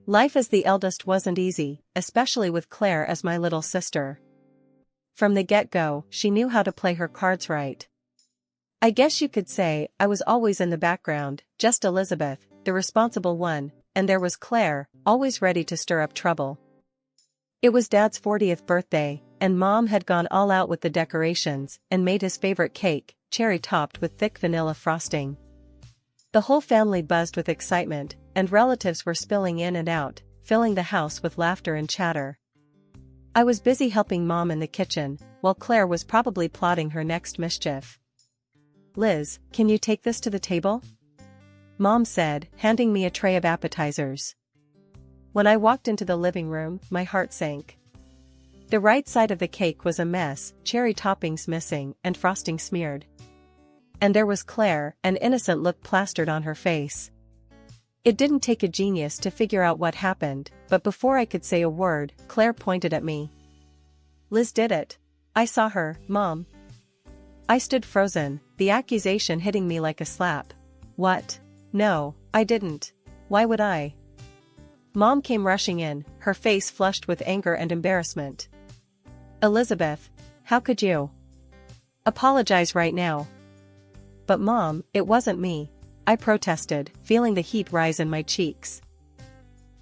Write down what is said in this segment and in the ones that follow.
Life as the eldest wasn't easy, especially with Claire as my little sister. From the get-go, she knew how to play her cards right. I guess you could say I was always in the background, just Elizabeth, the responsible one, and there was Claire, always ready to stir up trouble. It was Dad's 40th birthday, and Mom had gone all out with the decorations and made his favorite cake, cherry-topped with thick vanilla frosting. The whole family buzzed with excitement, and relatives were spilling in and out, filling the house with laughter and chatter. I was busy helping Mom in the kitchen, while Claire was probably plotting her next mischief. "Liz, can you take this to the table?" Mom said, handing me a tray of appetizers. When I walked into the living room, my heart sank. The right side of the cake was a mess, cherry toppings missing and frosting smeared. And there was Claire, an innocent look plastered on her face. It didn't take a genius to figure out what happened, but before I could say a word, Claire pointed at me. "Liz did it. I saw her, Mom." I stood frozen, the accusation hitting me like a slap. "What? No, I didn't. Why would I?" Mom came rushing in, her face flushed with anger and embarrassment. "Elizabeth, how could you? Apologize right now." "But Mom, it wasn't me," I protested, feeling the heat rise in my cheeks.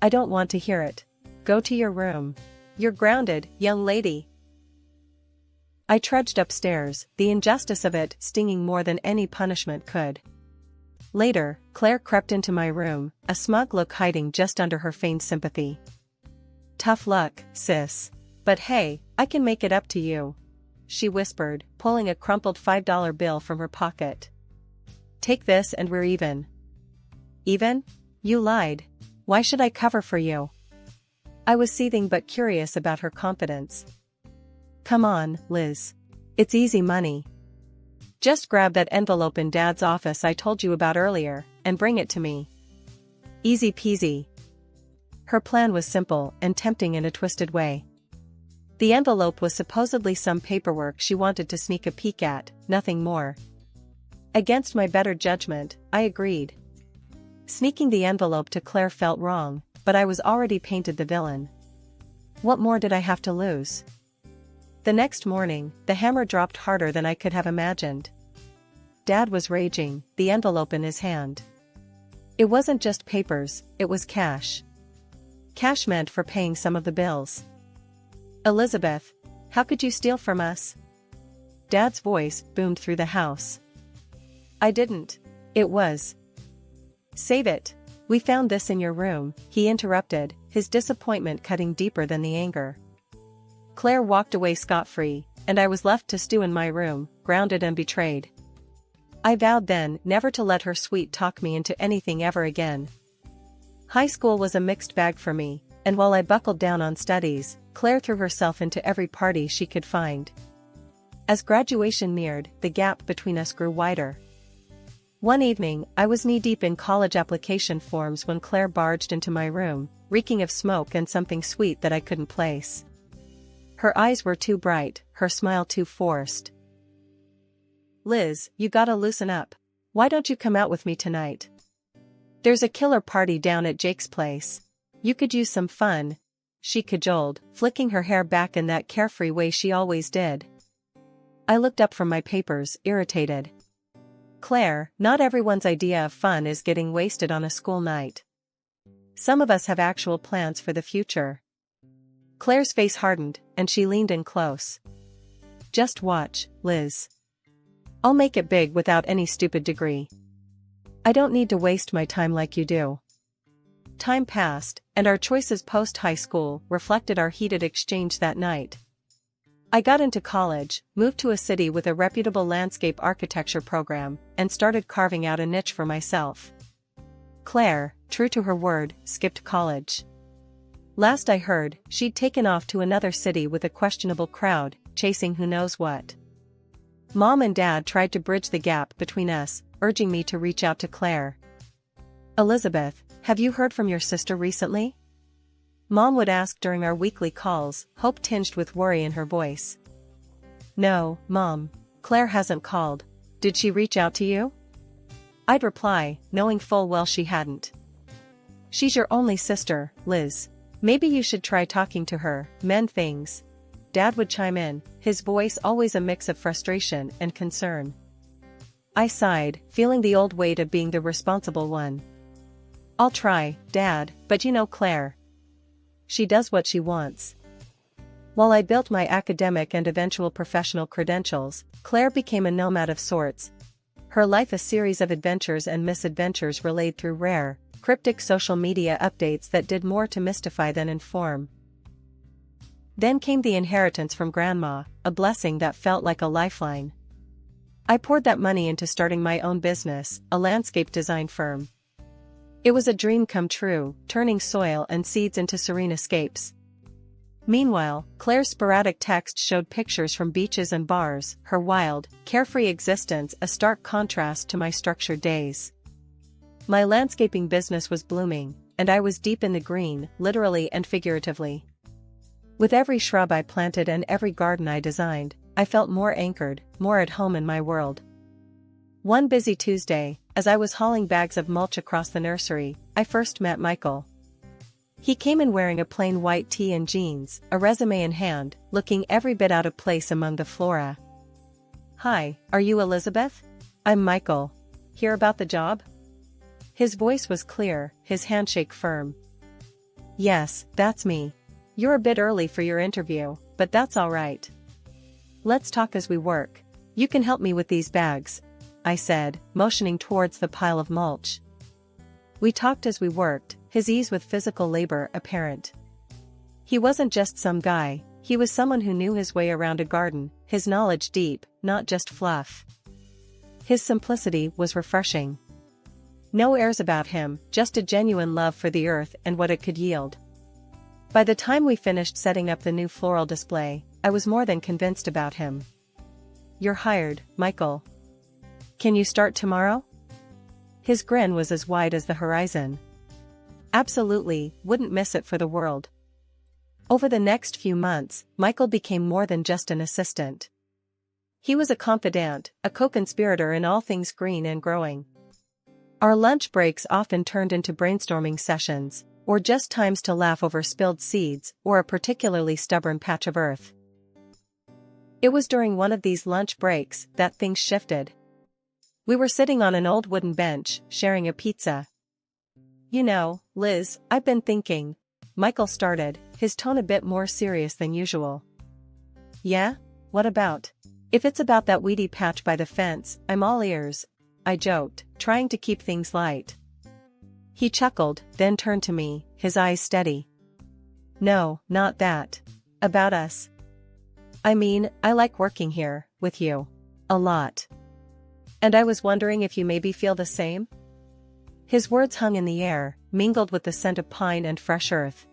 "I don't want to hear it. Go to your room. You're grounded, young lady." I trudged upstairs, the injustice of it stinging more than any punishment could. Later, Claire crept into my room, a smug look hiding just under her feigned sympathy. "Tough luck, sis. But hey, I can make it up to you," she whispered, pulling a crumpled $5 bill from her pocket. "Take this and we're even." "Even? You lied. Why should I cover for you?" I was seething but curious about her confidence. "Come on, Liz. It's easy money. Just grab that envelope in Dad's office I told you about earlier, and bring it to me. Easy peasy." Her plan was simple and tempting in a twisted way. The envelope was supposedly some paperwork she wanted to sneak a peek at, nothing more. Against my better judgment, I agreed. Sneaking the envelope to Claire felt wrong, but I was already painted the villain. What more did I have to lose? The next morning, the hammer dropped harder than I could have imagined. Dad was raging, the envelope in his hand. It wasn't just papers, it was cash. Cash meant for paying some of the bills. "Elizabeth, how could you steal from us?" Dad's voice boomed through the house. "I didn't. It was." "Save it. We found this in your room," he interrupted, his disappointment cutting deeper than the anger. Claire walked away scot-free, and I was left to stew in my room, grounded and betrayed. I vowed then never to let her sweet-talk me into anything ever again. High school was a mixed bag for me, and while I buckled down on studies, Claire threw herself into every party she could find. As graduation neared, the gap between us grew wider. One evening, I was knee-deep in college application forms when Claire barged into my room, reeking of smoke and something sweet that I couldn't place. Her eyes were too bright, her smile too forced. "Liz, you gotta loosen up. Why don't you come out with me tonight? There's a killer party down at Jake's place. You could use some fun," she cajoled, flicking her hair back in that carefree way she always did. I looked up from my papers, irritated. "Claire, not everyone's idea of fun is getting wasted on a school night. Some of us have actual plans for the future." Claire's face hardened, and she leaned in close. "Just watch, Liz. I'll make it big without any stupid degree. I don't need to waste my time like you do." Time passed, and our choices post-high school reflected our heated exchange that night. I got into college, moved to a city with a reputable landscape architecture program, and started carving out a niche for myself. Claire, true to her word, skipped college. Last I heard, she'd taken off to another city with a questionable crowd, chasing who knows what. Mom and Dad tried to bridge the gap between us, urging me to reach out to Claire. "Elizabeth, have you heard from your sister recently?" Mom would ask during our weekly calls, hope tinged with worry in her voice. "No, Mom. Claire hasn't called. Did she reach out to you?" I'd reply, knowing full well she hadn't. She's your only sister, Liz. Maybe you should try talking to her, mend things. Dad would chime in, his voice always a mix of frustration and concern. I sighed, feeling the old weight of being the responsible one. I'll try, Dad, but you know Claire. She does what she wants. While I built my academic and eventual professional credentials, Claire became a nomad of sorts. Her life a series of adventures and misadventures relayed through rare, cryptic social media updates that did more to mystify than inform. Then came the inheritance from Grandma, a blessing that felt like a lifeline. I poured that money into starting my own business, a landscape design firm. It was a dream come true, turning soil and seeds into serene escapes. Meanwhile, Claire's sporadic text showed pictures from beaches and bars, her wild, carefree existence a stark contrast to my structured days. My landscaping business was blooming, and I was deep in the green, literally and figuratively. With every shrub I planted and every garden I designed, I felt more anchored, more at home in my world. One busy Tuesday, as I was hauling bags of mulch across the nursery, I first met Michael. He came in wearing a plain white tee and jeans, a resume in hand, looking every bit out of place among the flora. "Hi, are you Elizabeth? I'm Michael. Hear about the job?" His voice was clear, his handshake firm. "Yes, that's me. You're a bit early for your interview, but that's all right. Let's talk as we work. You can help me with these bags," I said, motioning towards the pile of mulch. We talked as we worked, his ease with physical labor apparent. He wasn't just some guy, he was someone who knew his way around a garden, his knowledge deep, not just fluff. His simplicity was refreshing. No airs about him, just a genuine love for the earth and what it could yield. By the time we finished setting up the new floral display, I was more than convinced about him. "You're hired, Michael. Can you start tomorrow?" His grin was as wide as the horizon. "Absolutely, wouldn't miss it for the world." Over the next few months, Michael became more than just an assistant. He was a confidant, a co-conspirator in all things green and growing. Our lunch breaks often turned into brainstorming sessions, or just times to laugh over spilled seeds or a particularly stubborn patch of earth. It was during one of these lunch breaks that things shifted. We were sitting on an old wooden bench, sharing a pizza. "You know, Liz, I've been thinking," Michael started, his tone a bit more serious than usual. "Yeah? What about?" "If it's about that weedy patch by the fence, I'm all ears," I joked, trying to keep things light. He chuckled, then turned to me, his eyes steady. "No, not that. About us. I mean, I like working here, with you. A lot. And I was wondering if you maybe feel the same?" His words hung in the air, mingled with the scent of pine and fresh earth.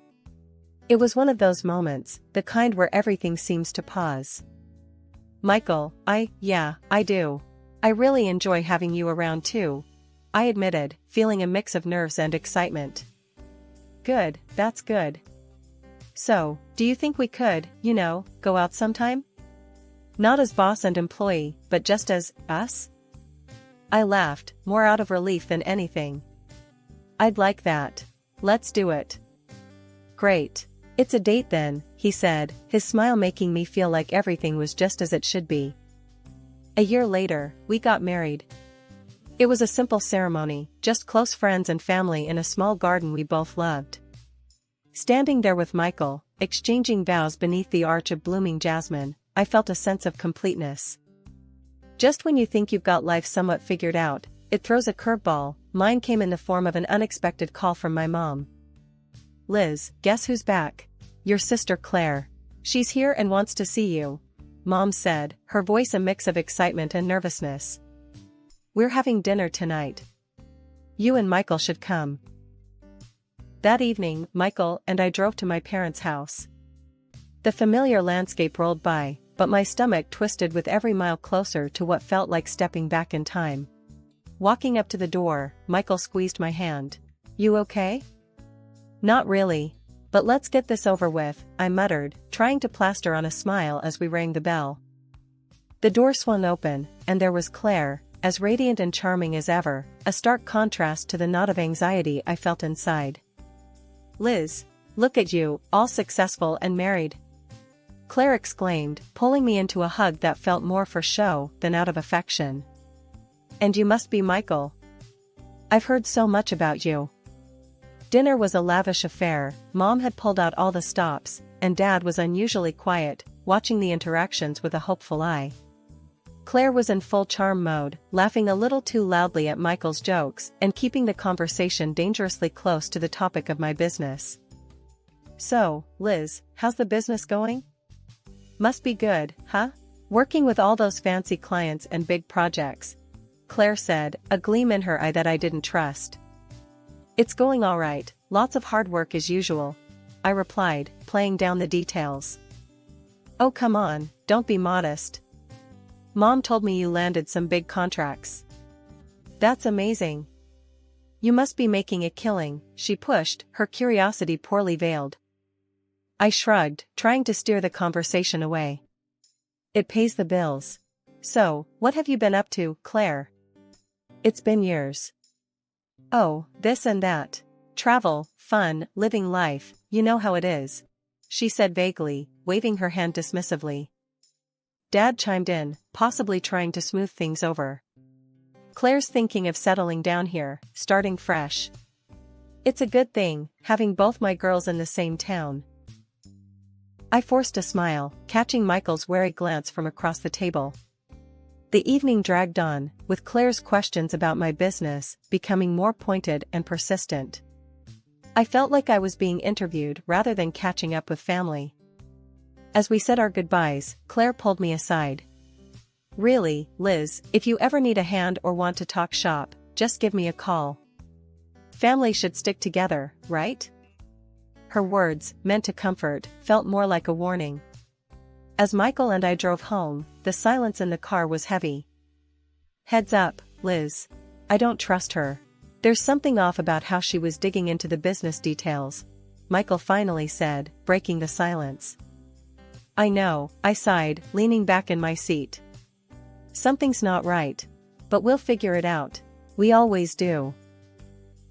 It was one of those moments, the kind where everything seems to pause. "Michael, yeah, I do. I really enjoy having you around too," I admitted, feeling a mix of nerves and excitement. "Good, that's good. So, do you think we could, go out sometime? Not as boss and employee, but just as us?" I laughed, more out of relief than anything. "I'd like that. Let's do it." "Great. It's a date then," he said, his smile making me feel like everything was just as it should be. A year later, we got married. It was a simple ceremony, just close friends and family in a small garden we both loved. Standing there with Michael, exchanging vows beneath the arch of blooming jasmine, I felt a sense of completeness. Just when you think you've got life somewhat figured out, it throws a curveball. Mine came in the form of an unexpected call from my mom. "Liz, guess who's back? Your sister Claire. She's here and wants to see you," Mom said, her voice a mix of excitement and nervousness. "We're having dinner tonight. You and Michael should come." That evening, Michael and I drove to my parents' house. The familiar landscape rolled by, but my stomach twisted with every mile closer to what felt like stepping back in time. Walking up to the door, Michael squeezed my hand. "You okay?" "Not really. But let's get this over with," I muttered, trying to plaster on a smile as we rang the bell. The door swung open, and there was Claire, as radiant and charming as ever, a stark contrast to the knot of anxiety I felt inside. Liz, look at you, all successful and married," Claire exclaimed, pulling me into a hug that felt more for show than out of affection. "And you must be Michael. I've heard so much about you." Dinner was a lavish affair. Mom had pulled out all the stops, and Dad was unusually quiet, watching the interactions with a hopeful eye. Claire was in full charm mode, laughing a little too loudly at Michael's jokes and keeping the conversation dangerously close to the topic of my business. "So, Liz, how's the business going? Must be good, huh? Working with all those fancy clients and big projects," Claire said, a gleam in her eye that I didn't trust. "It's going all right, lots of hard work as usual," I replied, playing down the details. "Oh come on, don't be modest. Mom told me you landed some big contracts." "That's amazing. You must be making a killing," she pushed, her curiosity poorly veiled. I shrugged, trying to steer the conversation away. "It pays the bills. So, what have you been up to, Claire?" "It's been years." "Oh, this and that. Travel, fun, living life, you know how it is," she said vaguely, waving her hand dismissively. Dad chimed in, possibly trying to smooth things over. "Claire's thinking of settling down here, starting fresh. It's a good thing, having both my girls in the same town." I forced a smile, catching Michael's wary glance from across the table. The evening dragged on, with Claire's questions about my business becoming more pointed and persistent. I felt like I was being interviewed rather than catching up with family. As we said our goodbyes, Claire pulled me aside. "Really, Liz, if you ever need a hand or want to talk shop, just give me a call. Family should stick together, right?" Her words, meant to comfort, felt more like a warning. As Michael and I drove home, the silence in the car was heavy. "Heads up, Liz. I don't trust her. There's something off about how she was digging into the business details," Michael finally said, breaking the silence. "I know," I sighed, leaning back in my seat. "Something's not right. But we'll figure it out. We always do."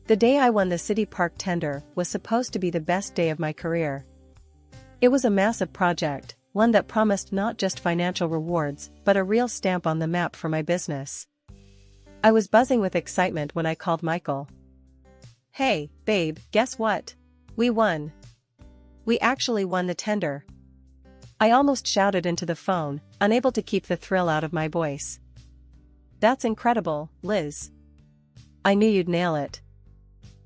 The day I won the City Park tender was supposed to be the best day of my career. It was a massive project, one that promised not just financial rewards but a real stamp on the map for my business. I was buzzing with excitement when I called Michael. "Hey, babe, guess what? We won. We actually won the tender." I almost shouted into the phone, unable to keep the thrill out of my voice. "That's incredible, Liz. I knew you'd nail it.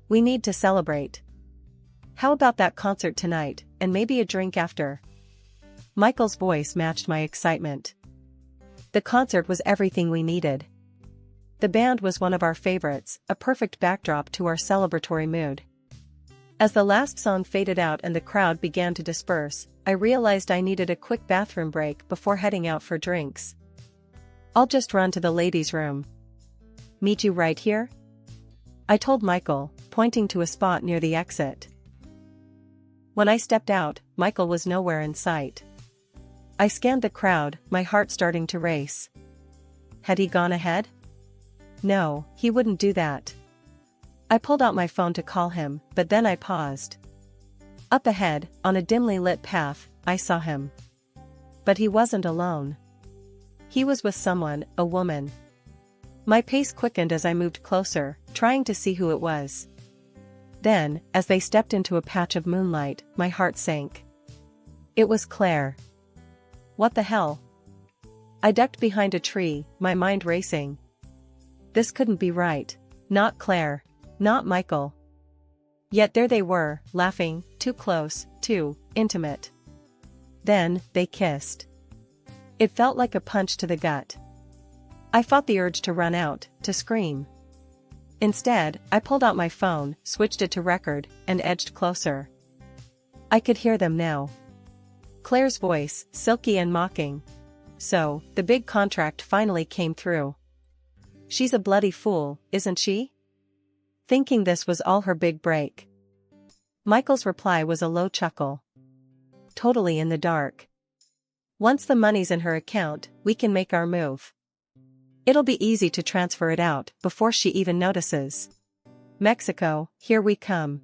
We need to celebrate. How about that concert tonight, and maybe a drink after?" Michael's voice matched my excitement. The concert was everything we needed. The band was one of our favorites, a perfect backdrop to our celebratory mood. As the last song faded out and the crowd began to disperse, I realized I needed a quick bathroom break before heading out for drinks. "I'll just run to the ladies' room. Meet you right here?" I told Michael, pointing to a spot near the exit. When I stepped out, Michael was nowhere in sight. I scanned the crowd, my heart starting to race. Had he gone ahead? No, he wouldn't do that. I pulled out my phone to call him, but then I paused. Up ahead, on a dimly lit path, I saw him. But he wasn't alone. He was with someone, a woman. My pace quickened as I moved closer, trying to see who it was. Then, as they stepped into a patch of moonlight, my heart sank. It was Claire. What the hell? I ducked behind a tree, my mind racing. This couldn't be right. Not Claire. Not Michael. Yet there they were, laughing, too close, too intimate. Then, they kissed. It felt like a punch to the gut. I fought the urge to run out, to scream. Instead, I pulled out my phone, switched it to record, and edged closer. I could hear them now. Claire's voice, silky and mocking. So, the big contract finally came through. She's a bloody fool, isn't she? Thinking this was all her big break. Michael's reply was a low chuckle. Totally in the dark. Once the money's in her account, we can make our move. It'll be easy to transfer it out before she even notices. Mexico, here we come.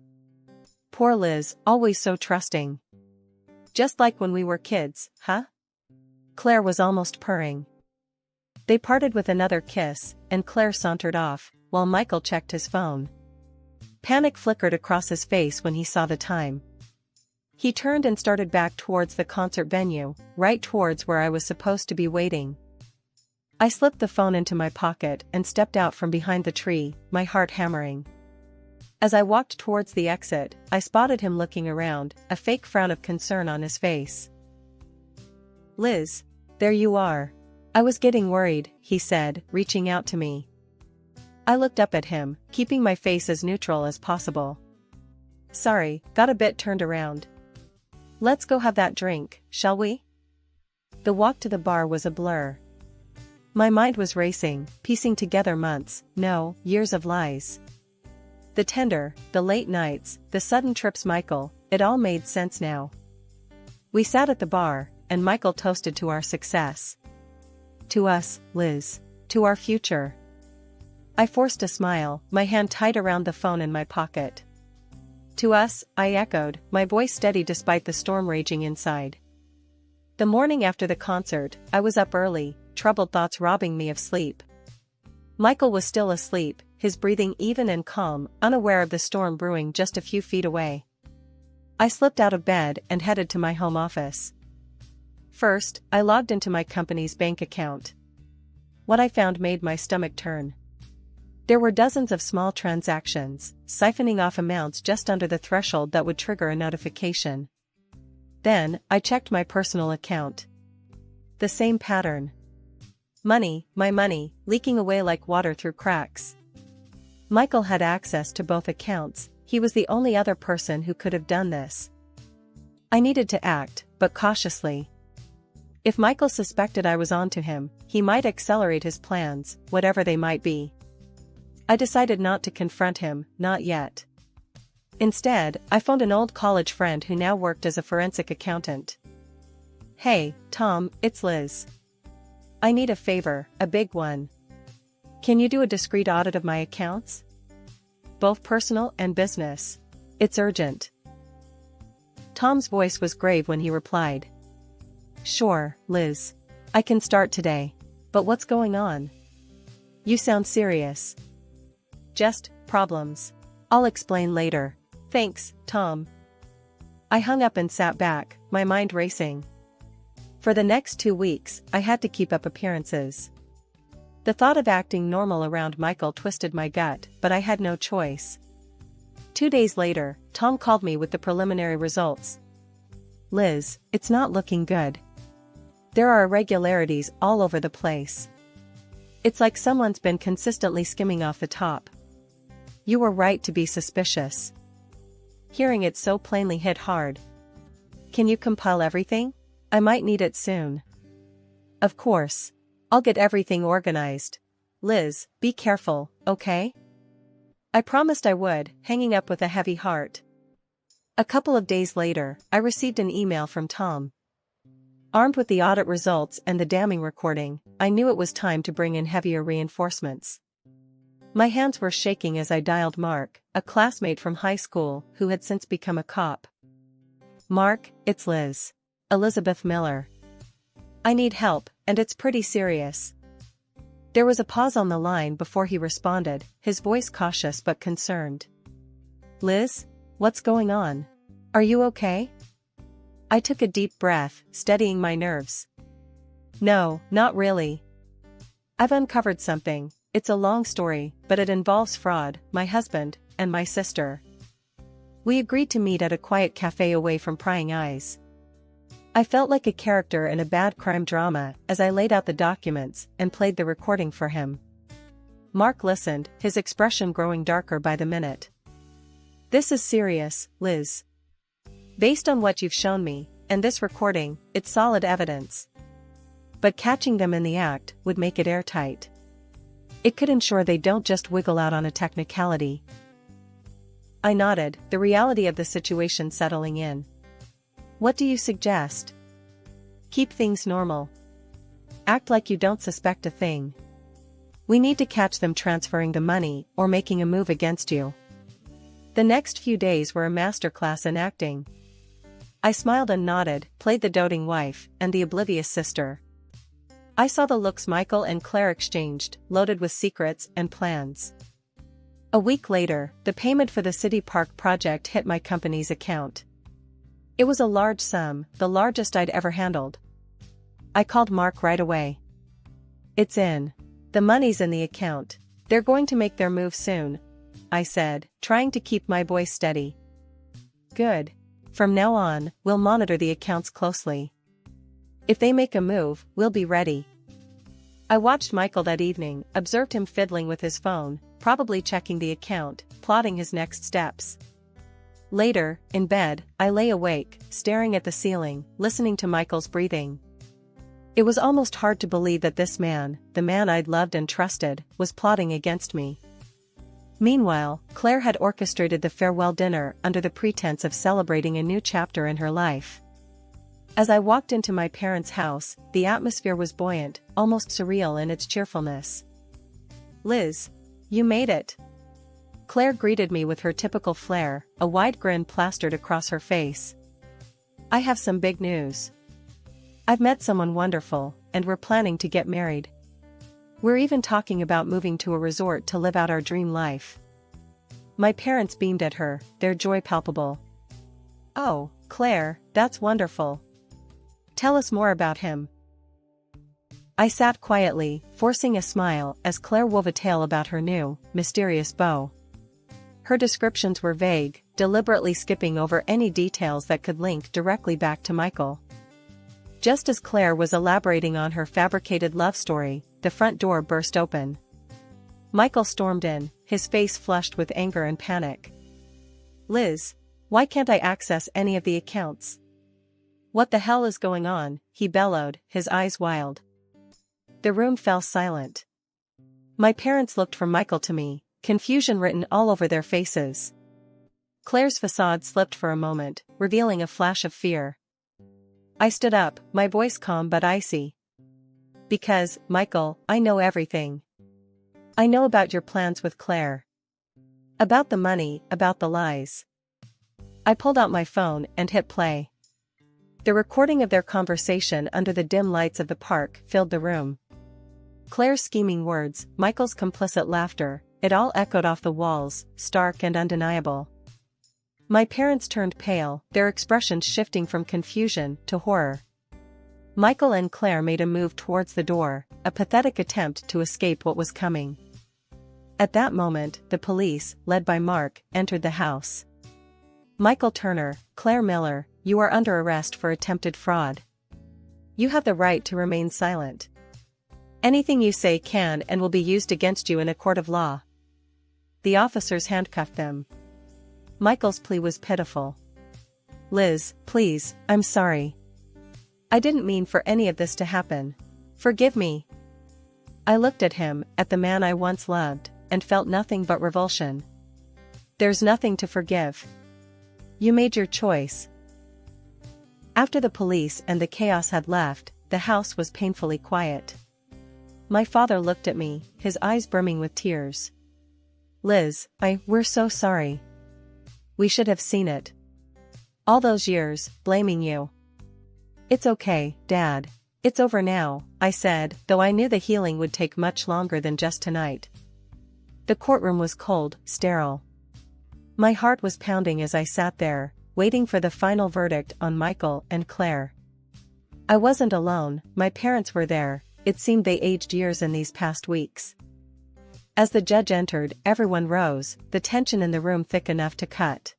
Poor Liz, always so trusting. Just like when we were kids, huh? Claire was almost purring. They parted with another kiss, and Claire sauntered off, while Michael checked his phone. Panic flickered across his face when he saw the time. He turned and started back towards the concert venue, right towards where I was supposed to be waiting. I slipped the phone into my pocket and stepped out from behind the tree, my heart hammering. As I walked towards the exit, I spotted him looking around, a fake frown of concern on his face. "Liz, there you are. I was getting worried," he said, reaching out to me. I looked up at him, keeping my face as neutral as possible. "Sorry, got a bit turned around. Let's go have that drink, shall we?" The walk to the bar was a blur. My mind was racing, piecing together months, no, years of lies. The tender, the late nights, the sudden trips Michael, it all made sense now. We sat at the bar, and Michael toasted to our success. To us, Liz. To our future. I forced a smile, my hand tight around the phone in my pocket. To us, I echoed, my voice steady despite the storm raging inside. The morning after the concert, I was up early, troubled thoughts robbing me of sleep. Michael was still asleep, his breathing even and calm, unaware of the storm brewing just a few feet away. I slipped out of bed and headed to my home office. First, I logged into my company's bank account. What I found made my stomach turn. There were dozens of small transactions, siphoning off amounts just under the threshold that would trigger a notification. Then, I checked my personal account. The same pattern. Money, my money, leaking away like water through cracks. Michael had access to both accounts, he was the only other person who could have done this. I needed to act, but cautiously. If Michael suspected I was onto him, he might accelerate his plans, whatever they might be. I decided not to confront him, not yet. Instead, I phoned an old college friend who now worked as a forensic accountant. "Hey, Tom, it's Liz. I need a favor, a big one. Can you do a discreet audit of my accounts? Both personal and business. It's urgent." Tom's voice was grave when he replied. "Sure, Liz. I can start today. But what's going on? You sound serious." "Just problems. I'll explain later. Thanks, Tom." I hung up and sat back, my mind racing. For the next 2 weeks, I had to keep up appearances. The thought of acting normal around Michael twisted my gut, but I had no choice. 2 days later, Tom called me with the preliminary results. "Liz, it's not looking good. There are irregularities all over the place. It's like someone's been consistently skimming off the top. You were right to be suspicious." Hearing it so plainly hit hard. "Can you compile everything? I might need it soon." "Of course. I'll get everything organized. Liz, be careful, okay?" I promised I would, hanging up with a heavy heart. A couple of days later, I received an email from Tom. Armed with the audit results and the damning recording, I knew it was time to bring in heavier reinforcements. My hands were shaking as I dialed Mark, a classmate from high school who had since become a cop. "Mark, it's Liz. Elizabeth Miller. I need help, and it's pretty serious." There was a pause on the line before he responded, his voice cautious but concerned. "Liz? What's going on? Are you okay?" I took a deep breath, steadying my nerves. "No, not really. I've uncovered something. It's a long story, but it involves fraud, my husband, and my sister. We agreed to meet at a quiet cafe away from prying eyes." I felt like a character in a bad crime drama as I laid out the documents and played the recording for him. Mark listened, his expression growing darker by the minute. "This is serious, Liz. Based on what you've shown me, and this recording, it's solid evidence. But catching them in the act would make it airtight. It could ensure they don't just wiggle out on a technicality." I nodded, the reality of the situation settling in. "What do you suggest?" "Keep things normal. Act like you don't suspect a thing. We need to catch them transferring the money or making a move against you. The next few days were a masterclass in acting. I smiled and nodded, played the doting wife, and the oblivious sister. I saw the looks Michael and Claire exchanged, loaded with secrets and plans. A week later, the payment for the city park project hit my company's account. It was a large sum, the largest I'd ever handled. I called Mark right away. "It's in. The money's in the account. They're going to make their move soon," I said, trying to keep my voice steady. "Good. From now on, we'll monitor the accounts closely. If they make a move, we'll be ready." I watched Michael that evening, observed him fiddling with his phone, probably checking the account, plotting his next steps. Later, in bed, I lay awake, staring at the ceiling, listening to Michael's breathing. It was almost hard to believe that this man, the man I'd loved and trusted, was plotting against me. Meanwhile, Claire had orchestrated the farewell dinner under the pretense of celebrating a new chapter in her life. As I walked into my parents' house, the atmosphere was buoyant, almost surreal in its cheerfulness. "Liz, you made it." Claire greeted me with her typical flair, a wide grin plastered across her face. "I have some big news. I've met someone wonderful, and we're planning to get married. We're even talking about moving to a resort to live out our dream life." My parents beamed at her, their joy palpable. "Oh, Claire, that's wonderful. Tell us more about him." I sat quietly, forcing a smile as Claire wove a tale about her new, mysterious beau. Her descriptions were vague, deliberately skipping over any details that could link directly back to Michael. Just as Claire was elaborating on her fabricated love story, the front door burst open. Michael stormed in, his face flushed with anger and panic. "Liz, why can't I access any of the accounts? What the hell is going on?" he bellowed, his eyes wild. The room fell silent. My parents looked from Michael to me, confusion written all over their faces. Claire's facade slipped for a moment, revealing a flash of fear. I stood up, my voice calm but icy. "Because, Michael, I know everything. I know about your plans with Claire. About the money, about the lies." I pulled out my phone and hit play. The recording of their conversation under the dim lights of the park filled the room. Claire's scheming words, Michael's complicit laughter, it all echoed off the walls, stark and undeniable. My parents turned pale, their expressions shifting from confusion to horror. Michael and Claire made a move towards the door, a pathetic attempt to escape what was coming. At that moment, the police, led by Mark, entered the house. "Michael Turner, Claire Miller, you are under arrest for attempted fraud. You have the right to remain silent. Anything you say can and will be used against you in a court of law." The officers handcuffed them. Michael's plea was pitiful. "Liz, please, I'm sorry. I didn't mean for any of this to happen. Forgive me." I looked at him, at the man I once loved, and felt nothing but revulsion. "There's nothing to forgive. You made your choice." After the police and the chaos had left, the house was painfully quiet. My father looked at me, his eyes brimming with tears. "Liz, we're so sorry. We should have seen it. All those years, blaming you." "It's okay, Dad. It's over now," I said, though I knew the healing would take much longer than just tonight. The courtroom was cold, sterile. My heart was pounding as I sat there, waiting for the final verdict on Michael and Claire. I wasn't alone, my parents were there, it seemed they aged years in these past weeks. As the judge entered, everyone rose, the tension in the room thick enough to cut.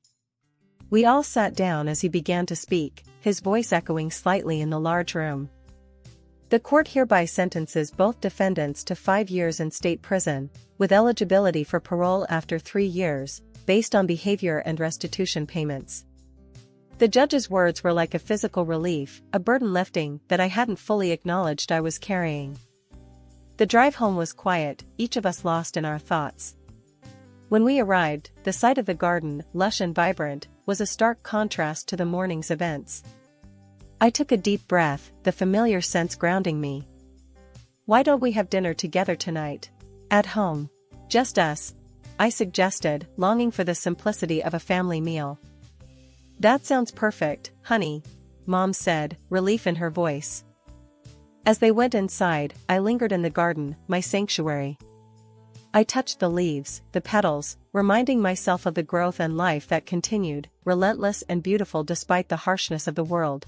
We all sat down as he began to speak, his voice echoing slightly in the large room. "The court hereby sentences both defendants to 5 years in state prison, with eligibility for parole after 3 years, based on behavior and restitution payments." The judge's words were like a physical relief, a burden lifting that I hadn't fully acknowledged I was carrying. The drive home was quiet, each of us lost in our thoughts. When we arrived, the sight of the garden, lush and vibrant, was a stark contrast to the morning's events. I took a deep breath, the familiar sense grounding me. "Why don't we have dinner together tonight? At home. Just us?" I suggested, longing for the simplicity of a family meal. That sounds perfect, honey, Mom said, relief in her voice. As they went inside, I lingered in the garden, my sanctuary. I touched the leaves, the petals, reminding myself of the growth and life that continued, relentless and beautiful despite the harshness of the world.